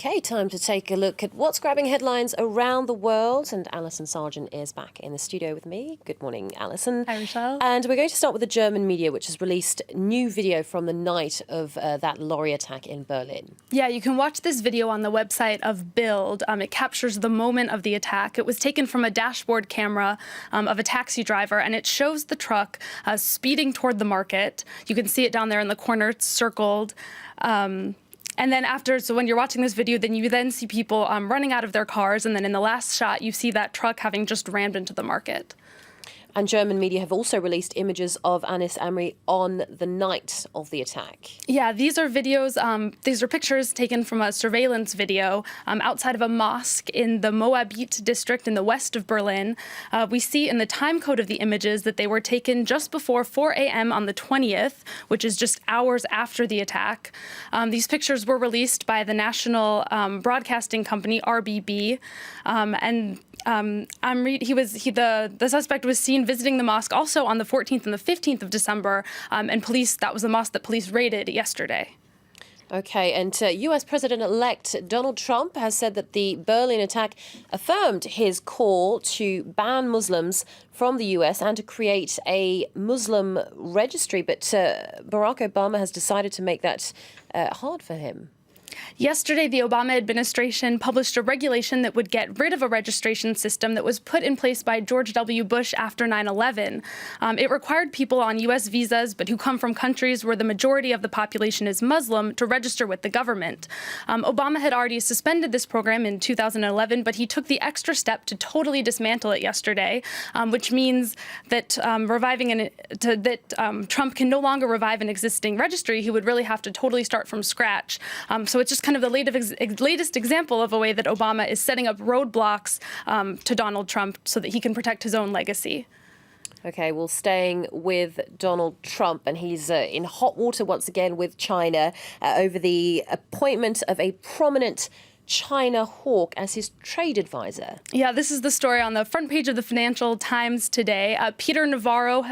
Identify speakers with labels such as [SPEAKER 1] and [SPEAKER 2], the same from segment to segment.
[SPEAKER 1] Okay, time to take a look at what's grabbing headlines around the world. And Alison Sargent is back in the studio with me. Good morning, Alison.
[SPEAKER 2] Hi, Rochelle.
[SPEAKER 1] And we're going to start with the German media, which has released new video from the night of that lorry attack in Berlin.
[SPEAKER 2] Yeah, you can watch this video on the website of Bild. It captures the moment of the attack. It was taken from a dashboard camera of a taxi driver, and it shows the truck speeding toward the market. You can see it down there in the corner. It's circled. And then so when you're watching this video, then you see people running out of their cars. And then in the last shot, you see that truck having just rammed into the market.
[SPEAKER 1] And German media have also released images of Anis Amri on the night of the attack.
[SPEAKER 2] Yeah, these are videos, these are pictures taken from a surveillance video outside of a mosque in the Moabit district in the west of Berlin. We see in the time code of the images that they were taken just before 4 a.m. on the 20th, which is just hours after the attack. These pictures were released by the national broadcasting company, RBB, and the suspect was seen visiting the mosque also on the 14th and the 15th of December, and that was the mosque that police raided yesterday.
[SPEAKER 1] Okay, and U.S. President-elect Donald Trump has said that the Berlin attack affirmed his call to ban Muslims from the U.S. and to create a Muslim registry, but Barack Obama has decided to make that hard for him.
[SPEAKER 2] Yesterday, the Obama administration published a regulation that would get rid of a registration system that was put in place by George W. Bush after 9/11. It required people on U.S. visas, but who come from countries where the majority of the population is Muslim, to register with the government. Obama had already suspended this program in 2011, but he took the extra step to totally dismantle it yesterday, which means that Trump can no longer revive an existing registry. He would really have to totally start from scratch. So it's just kind of the latest example of a way that Obama is setting up roadblocks to Donald Trump so that he can protect his own legacy.
[SPEAKER 1] Okay, well, staying with Donald Trump, and he's in hot water once again with China over the appointment of a prominent China hawk as his trade advisor.
[SPEAKER 2] Yeah, this is the story on the front page of the Financial Times today. Peter Navarro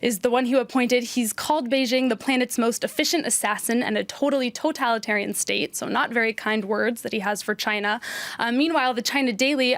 [SPEAKER 2] is the one who appointed. He's called Beijing the planet's most efficient assassin and a totally totalitarian state, so not very kind words that he has for China. Meanwhile, the China Daily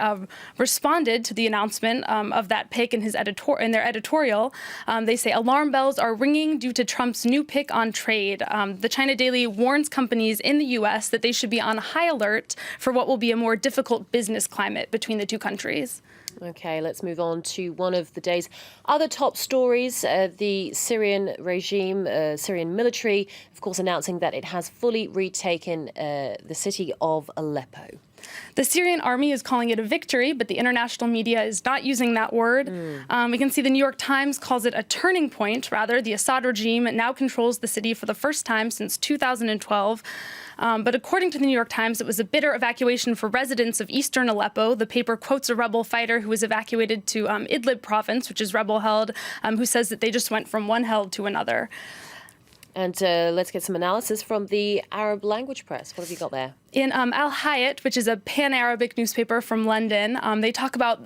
[SPEAKER 2] responded to the announcement of that pick in their editorial. They say alarm bells are ringing due to Trump's new pick on trade. The China Daily warns companies in the U.S. that they should be on high alert for what will be a more difficult business climate between the two countries.
[SPEAKER 1] Okay, let's move on to one of the day's other top stories. The Syrian regime, Syrian military, of course, announcing that it has fully retaken the city of Aleppo.
[SPEAKER 2] The Syrian army is calling it a victory, but the international media is not using that word. We can see the New York Times calls it a turning point. Rather, the Assad regime now controls the city for the first time since 2012. But according to the New York Times, it was a bitter evacuation for residents of eastern Aleppo. The paper quotes a rebel fighter who was evacuated to Idlib province, which is rebel-held, who says that they just went from one hell to another.
[SPEAKER 1] And let's get some analysis from the Arab language press. What have you got there?
[SPEAKER 2] In Hayat, which is a pan-Arabic newspaper from London, they talk about,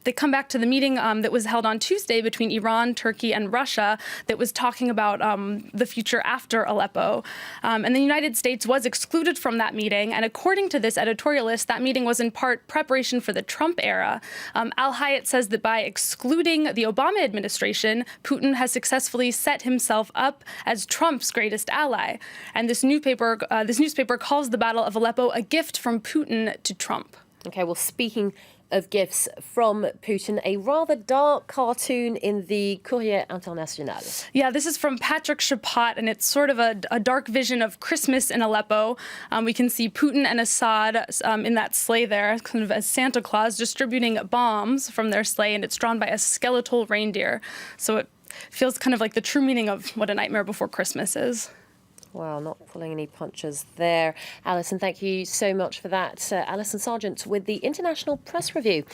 [SPEAKER 2] they come back to the meeting that was held on Tuesday between Iran, Turkey, and Russia that was talking about the future after Aleppo. And the United States was excluded from that meeting. And according to this editorialist, that meeting was in part preparation for the Trump era. Hayat says that by excluding the Obama administration, Putin has successfully set himself up as Trump's greatest ally. And this newspaper calls the Battle of Aleppo a gift from Putin to Trump.
[SPEAKER 1] Okay, well, speaking of gifts from Putin, a rather dark cartoon in the Courrier International.
[SPEAKER 2] Yeah, this is from Patrick Pott, and it's sort of a dark vision of Christmas in Aleppo. We can see Putin and Assad in that sleigh there, kind of as Santa Claus distributing bombs from their sleigh, and it's drawn by a skeletal reindeer. So it feels kind of like the true meaning of what A Nightmare Before Christmas is.
[SPEAKER 1] Wow, not pulling any punches there. Alison, thank you so much for that. Alison Sargent with the International Press Review.